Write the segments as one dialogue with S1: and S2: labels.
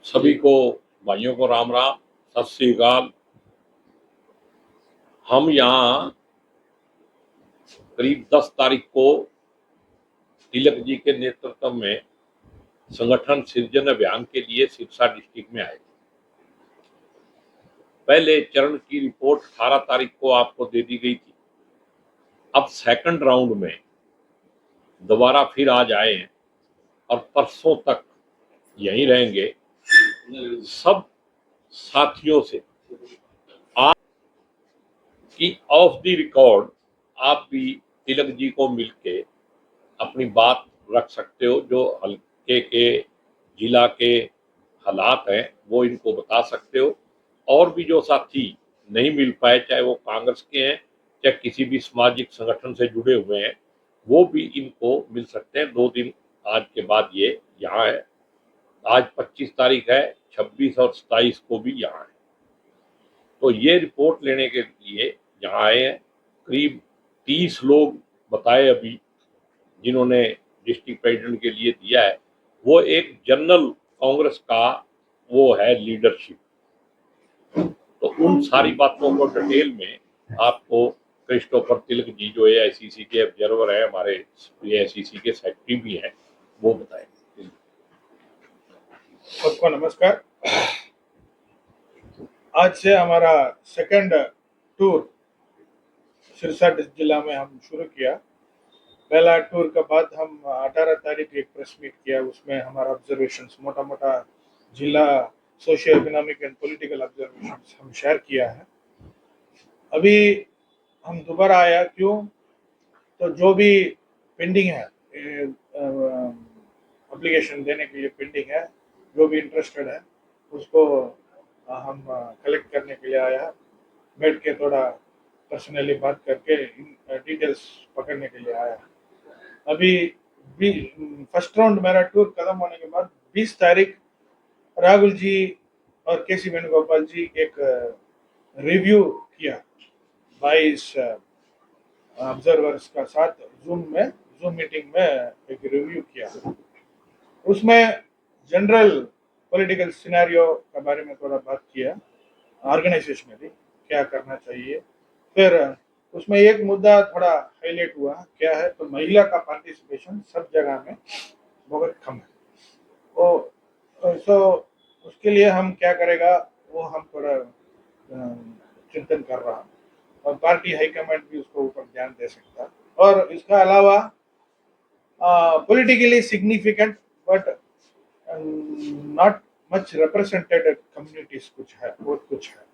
S1: सभी को भाइयों को राम राम, सत श्री अकाल। हम यहाँ करीब 10 तारीख को तिलक जी के नेतृत्व में संगठन सृजन अभियान के लिए सिरसा डिस्ट्रिक्ट में आए। पहले चरण की रिपोर्ट 18 तारीख को आपको दे दी गई थी। अब सेकंड राउंड में दोबारा फिर आज आए हैं और परसों तक यहीं रहेंगे। सब साथियों से आप की ऑफ द रिकॉर्ड आप भी तिलक जी को मिलके अपनी बात रख सकते हो। जो हल्के के जिला के हालात हैं वो इनको बता सकते हो। और भी जो साथी नहीं मिल पाए, चाहे वो कांग्रेस के हैं चाहे किसी भी सामाजिक संगठन से जुड़े हुए हैं, वो भी इनको मिल सकते हैं। 2 दिन आज के बाद ये यहाँ है। आज 25 तारीख है, 26 और 27 को भी यहाँ है। तो ये रिपोर्ट लेने के लिए यहाँ आए हैं। करीब 30 लोग बताए अभी जिन्होंने डिस्ट्रिक्ट प्रेसिडेंट के लिए दिया है। वो एक जनरल कांग्रेस का वो है लीडरशिप। तो उन सारी बातों को डिटेल में आपको क्रिस्टोफर तिलक जी जो एआईसीसी के ऑब्जर्वर है, हमारे एआईसीसी के सेक्रेटरी भी हैं, वो बताएंगे।
S2: सबको नमस्कार। आज से हमारा सेकंड टूर सिरसा जिला में हम शुरू किया। पहला टूर के बाद हम 18 तारीख एक प्रेस मीट किया, उसमें हमारा ऑब्जर्वेशंस मोटा मोटा जिला socio economic and political observations हम शेयर किया है। अभी हम दोबारा आया, क्यों? तो जो भी पेंडिंग है, एप्लीकेशन देने के लिए पेंडिंग है, जो भी इंटरेस्टेड है उसको हम कलेक्ट करने के लिए आया। बैठ के थोड़ा पर्सनली बात करके डिटेल्स पकड़ने के लिए आया। अभी फर्स्ट राउंड मेरा टूर खत्म होने के बाद 20 तारीख राहुल जी और केसी वेणुगोपाल जी एक रिव्यू किया 22 ऑब्जर्वर्स का साथ जूम मीटिंग में एक रिव्यू किया। उसमें जनरल पॉलिटिकल सिनेरियो के बारे में थोड़ा बात किया, ऑर्गेनाइजेशनली क्या करना चाहिए। फिर उसमें एक मुद्दा थोड़ा हाईलाइट हुआ, क्या है तो महिला का पार्टिसिपेशन सब जगह में बहुत कम है। सो उसके लिए हम क्या करेगा वो हम थोड़ा चिंतन कर रहा हूँ, और पार्टी हाईकमांड भी उसको ऊपर ध्यान दे सकता है। और इसका अलावा politically significant but not much represented communities कुछ है, बहुत कुछ है,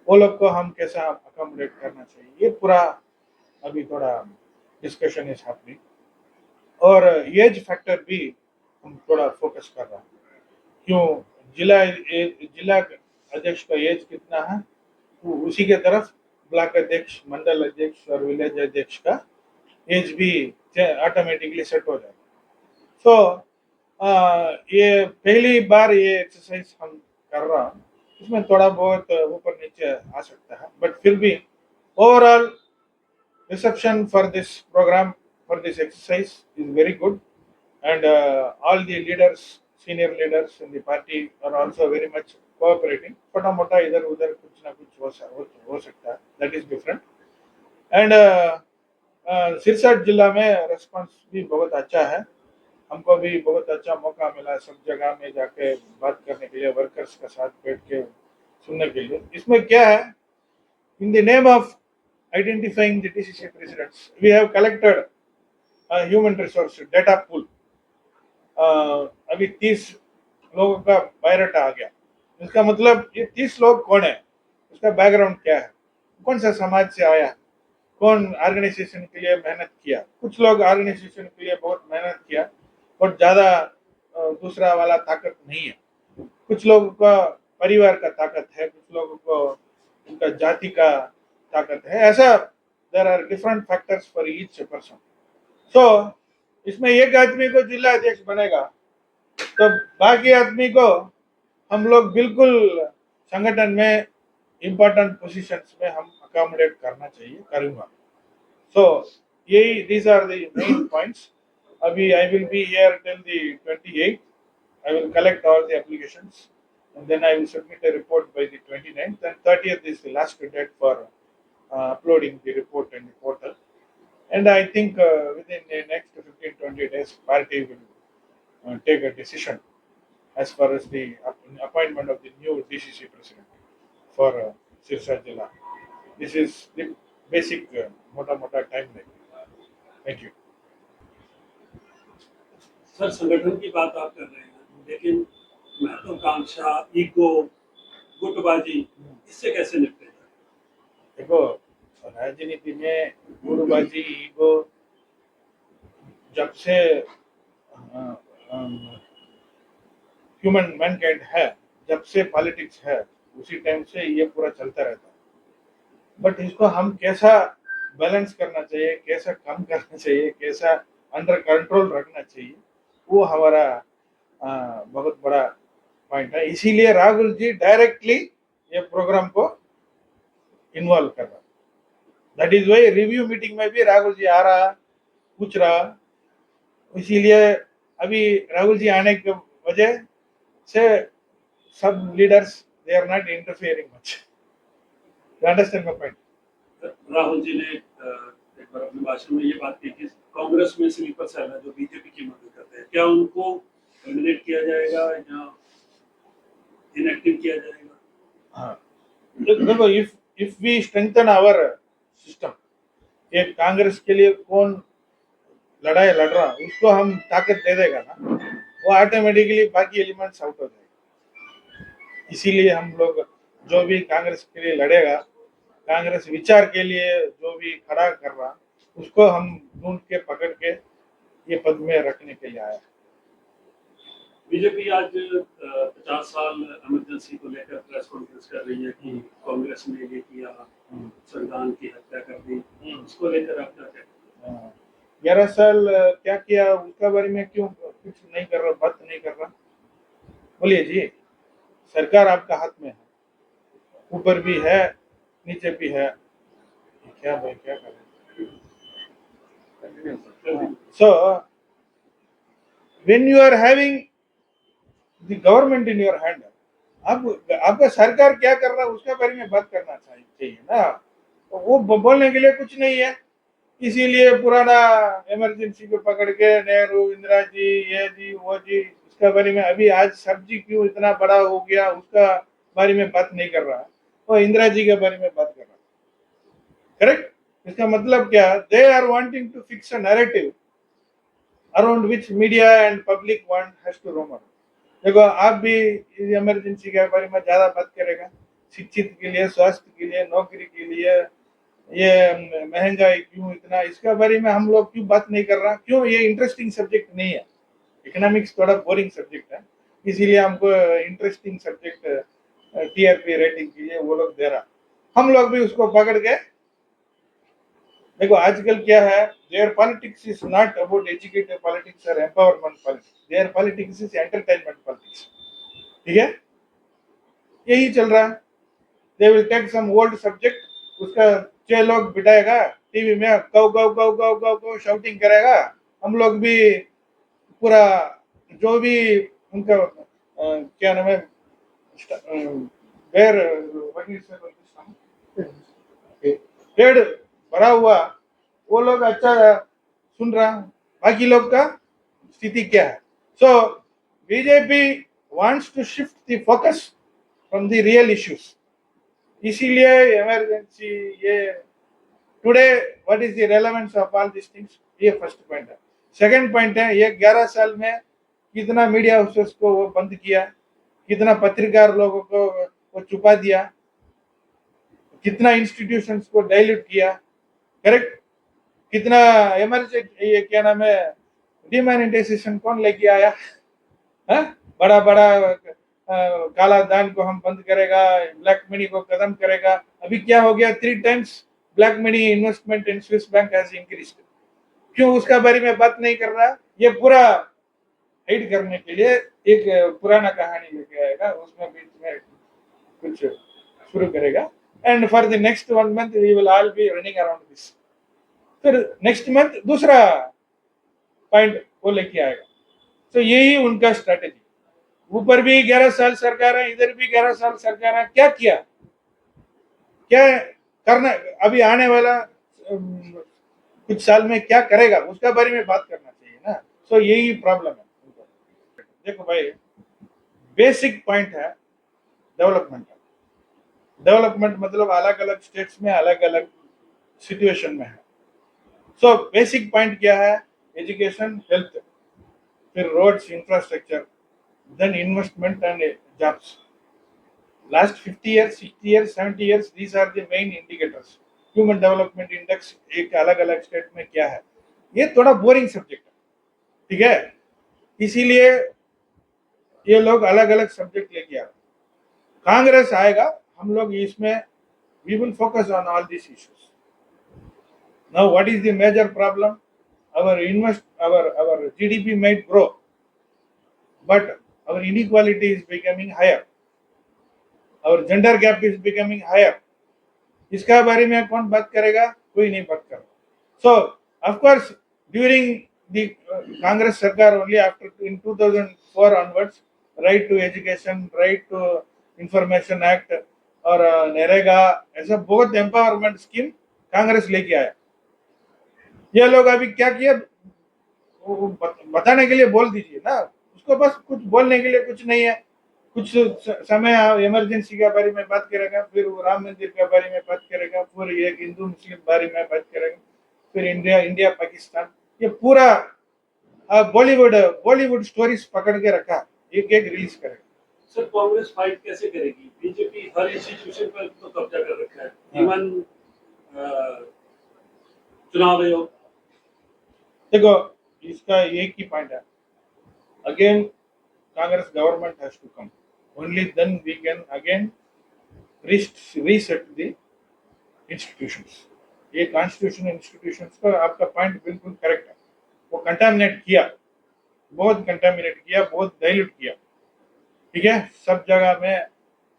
S2: वो लोग को हम कैसा अकोमोडेट करना चाहिए, ये पूरा अभी थोड़ा डिस्कशन इज हैपनिंग। और एज फैक्टर भी हम थोड़ा फोकस कर रहे हैं, क्यों जिला अध्यक्ष का एज कितना है, तो उसी के तरफ ब्लॉक अध्यक्ष, मंडल अध्यक्ष और विलेज अध्यक्ष का एज भी ऑटोमेटिकली सेट हो जाएगा। सो ये पहली बार ये एक्सरसाइज हम कर रहा हूँ, इसमें थोड़ा बहुत ऊपर नीचे आ सकता है, बट फिर भी overall reception for this programme, for this exercise is very good, and all the leaders, senior leaders in the party are also very much cooperating. छोटा मोटा इधर उधर कुछ ना कुछ हो सकता है, that is different. And Sirsa जिला में रेस्पॉन्स भी बहुत अच्छा है, हमको भी बहुत अच्छा मौका मिला सब जगह में जाके बात करने के लिए, वर्कर्स के साथ बैठ के सुनने के लिए। इसमें क्या है, in the name of identifying the DCC presidents we have collected human resource data pool. अभी 30 लोगों का बायोडाटा आ गया। इसका मतलब ये 30 लोग कौन है, उसका बैकग्राउंड क्या है, कौन सा समाज से आया, कौन ऑर्गेनाइजेशन के लिए मेहनत किया। कुछ लोग ऑर्गेनाइजेशन के लिए बहुत मेहनत किया और ज्यादा दूसरा वाला ताकत नहीं है। कुछ लोगों का परिवार का ताकत है, कुछ लोगों को उनका जाति का ताकत है, ऐसा there are different factors for each person. So इसमें एक आदमी को जिला अध्यक्ष बनेगा तो बाकी आदमी को हम लोग बिल्कुल संगठन में इम्पोर्टेंट पोजीशंस में हम अकोमोडेट करना चाहिए, करूंगा। सो यही these are the main points. अभी I will be here till the 28th. I will collect all the applications and then I will submit a report by the 29th, and 30th is the last date for uploading the report in the portal. And I think within the next 15-20 days, party will take a decision as far as the appointment of the new DCC president for Sirsa Jila. This is the basic mota mota timeline. Thank you.
S3: Sir संगठन की बात आप कर रहे हैं, लेकिन महत्वाकांक्षा, ego, गुटबाजी, इससे कैसे निपटे जाए?
S2: देखो, राजनीति में गुटबाजी, ईगो जब से ह्यूमन मैनकाइंड है, जब से पॉलिटिक्स है, उसी टाइम से ये पूरा चलता रहता है. बट इसको हम कैसा बैलेंस करना चाहिए, कैसा कम करना चाहिए, कैसा अंडर कंट्रोल रखना चाहिए, वो हमारा बहुत बड़ा पॉइंट है. इसीलिए राहुल जी डायरेक्टली ये प्रोग्राम को इन्वॉल्व कर रहा. That is why review meeting में भी राहुल जी आ रहा, पूछ रहा. इसीलिए अभी राहुल जी आने की वजह से सब leaders they are not interfering much. You understand my point?
S3: Rahul ji ने एक बार अपने भाषण में ये बात की कि कांग्रेस में स्लीपर सेल है जो बीजेपी की मदद करते हैं, क्या उनको एलिमिनेट किया जाएगा या इनएक्टिव किया जाएगा?
S2: हाँ, देखो, if we strengthen our system, ये कांग्रेस के लिए कौन लड़ाई लड़ रहा उसको हम ताकत दे देगा ना, वो ऑटोमेटिकली बाकी एलिमेंट्स आउट हो जाएगा. इसीलिए हम लोग जो भी कांग्रेस के लिए लड़ेगा, कांग्रेस विचार के लिए जो भी खड़ा कर रहा, उसको हम ढूंढ के पकड़ के ये पद में रखने के लिए आया.
S3: बीजेपी आज 50 साल इमरजेंसी को लेकर प्रेस कॉन्फ्रेंस कर रही है कि कांग्रेस ने ये किया, संविधान की हत्या कर दी, उसको लेकर आप क्या कहते हैं?
S2: 11 साल क्या किया उसका बारे में क्यों कुछ नहीं कर रहा, बात नहीं कर रहा? बोलिए जी. सरकार आपका हाथ में है, ऊपर भी है, नीचे भी है. क्या भाई, क्या कर रहे हैं? So when you are having the government in your hand, आपका सरकार क्या कर रहा है उसके बारे में बात करना चाहिए ना. वो बोलने के लिए कुछ नहीं है. इसीलिए पुराना इमरजेंसी को पकड़ के नेहरू, इंदिरा जी, ये जी, वो जी, उसका बारे में अभी आज सब्जी क्यों इतना बड़ा हो गया उसका बारे में बात नहीं कर रहा, वो इंदिरा जी के बारे में बात कर रहा. करेक्ट? इसका मतलब क्या? They are wanting to fix a narrative around which media and public want has to roam around. देखो, आप भी इमरजेंसी के बारे में ज्यादा बात करेगा, शिक्षित के लिए, स्वास्थ्य के लिए, नौकरी के लिए, ये महंगाई क्यों इतना, इसका बारे में हम लोग क्यों बात नहीं कर रहा? क्यों? ये इंटरेस्टिंग सब्जेक्ट नहीं है. इकोनॉमिक्स थोड़ा बोरिंग सब्जेक्ट है, इसीलिए हमको इंटरेस्टिंग सब्जेक्ट टीआरपी रेटिंग के लिए वो लोग दे रहा. हम लोग भी उसको पकड़ के, देखो आजकल क्या है, their politics is not about educated politics और empowerment politics, their politics is entertainment politics. ठीक है? यही चल रहा है. They will take some old subject, उसका 6 लोग बिठाएगा टीवी में, गौ गौ गौ गौ गौ गौ शाउटिंग करेगा. हम लोग भी पूरा जो भी उनका क्या नाम है, पेड़ भरा हुआ, वो लोग अच्छा सुन रहा, बाकी लोग का स्थिति क्या है? So BJP wants to shift the focus from the real issues. इसीलिए इमरजेंसी, ये today what is the relevance of all this things, ये फर्स्ट पॉइंट है. सेकंड पॉइंट है, ये 11 साल में कितना मीडिया हाउसेस को वो बंद किया, कितना पत्रकार लोगों को वो छुपा दिया, कितना इंस्टीट्यूशंस को डाइल्यूट किया. करेक्ट? कितना इमरजेंसी, ये क्या नाम है, डिमोनेटाइजेशन कौन लेके आया? बड़ा बड़ा काला धन को हम बंद करेगा, ब्लैक मनी को खत्म करेगा. अभी क्या हो गया? 3 times black money investment in Swiss bank has increased. क्यों उसका बारे में बात नहीं कर रहा? ये पूरा हाइड करने के लिए एक पुराना कहानी लेके आएगा, उसमें बीच में कुछ शुरू करेगा. And for the next 1 month we will all be running around this. फिर नेक्स्ट मंथ दूसरा पॉइंट वो लेके आएगा. तो यही उनका स्ट्रेटेजी. ऊपर भी 11 साल सरकार है, इधर भी 11 साल सरकार है, क्या किया, क्या करना, अभी आने वाला कुछ साल में क्या करेगा उसका बारे में बात करना चाहिए ना। सो यही प्रॉब्लम है। देखो भाई, बेसिक पॉइंट है डेवलपमेंट का। डेवलपमेंट मतलब अलग अलग स्टेट्स में अलग अलग सिचुएशन में है। सो बेसिक पॉइंट क्या है, एजुकेशन, हेल्थ, फिर roads, infrastructure, then investment and jobs. Last 50 years, 60 years, 70 years, these are the main indicators. Human development index एक अलग अलग स्टेट में क्या है, ये थोड़ा बोरिंग सब्जेक्ट है, ठीक है, इसीलिए ये लोग अलग अलग सब्जेक्ट लेके आ रहे हैं। कांग्रेस आएगा, हम लोग इसमें we will focus on all these issues. Now what is the major problem? Our GDP might grow, but our inequality is becoming higher, our gender gap is becoming higher. इसका बारे में कौन बात करेगा, कोई नहीं बात कर। So of course during the Congress सरकार only after in 2004 onwards, right to education, right to information act और नरेगा, ऐसा बहुत एम्पावरमेंट स्कीम कांग्रेस लेके आया। ये लोग अभी क्या किया, बताने के लिए बोल दीजिए ना, उसको बस कुछ बोलने के लिए कुछ नहीं है। कुछ समय इमरजेंसी के बारे में बात करेगा, फिर राम मंदिर के बारे में बात करेगा, फिर एक हिंदू मुस्लिम बारे में बात करेगा, फिर इंडिया पाकिस्तान, ये पूरा बॉलीवुड स्टोरीज पकड़ के रखा, एक एक रिलीज करेगा।
S3: सर कांग्रेस फाइट कैसे करेगी? बीजेपी हर इंस्टीट्यूशन पर तो कब्जा कर रखा है, इवन चुनाव आयोग।
S2: देखो, इसका एक ही पॉइंट है, again Congress government has to come. Only then we can again reset the institutions. ये कॉन्स्टिट्यूशन इंस्टीट्यूशंस का आपका पॉइंट बिल्कुल करेक्ट है। वो कंटामिनेट किया, बहुत कंटामिनेट किया, बहुत डाइल्यूट किया, ठीक है, सब जगह में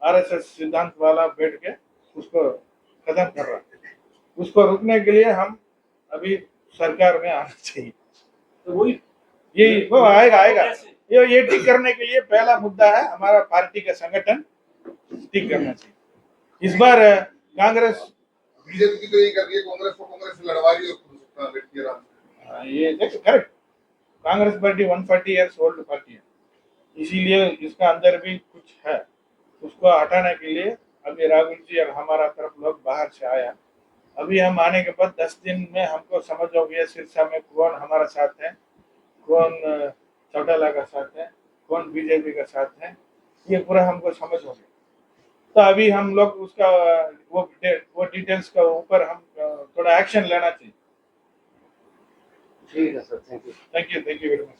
S2: आरएसएस सिद्धांत वाला बैठ के उसको खत्म कर रहा है। उसको रोकने के लिए हम अभी सरकार में आना चाहिए।
S3: तो वही
S2: ये वो आएगा ये ठीक करने के लिए पहला मुद्दा है हमारा पार्टी का संगठन ठीक करना चाहिए। इस बार कांग्रेस
S4: बीजेपी तो यही कर रही है, कांग्रेस से लड़वा रही है और बैठती है आराम से।
S2: ये देखो correct, Congress party 140 years old party है, इसीलिए इसका अंदर भी कुछ है, उसको हटाने के लिए अभी राहुल जी और हमारा तरफ लोग बाहर से आया। अभी हम आने के बाद 10 दिन में हमको समझ हो गया सिरसा में कौन हमारा साथ है, कौन चौटाला का साथ है, कौन बीजेपी का साथ है, ये पूरा हमको समझ हो गया। तो अभी हम लोग उसका वो डिटेल्स का ऊपर हम थोड़ा एक्शन लेना चाहिए।
S5: ठीक है sir, thank you
S2: thank you very much.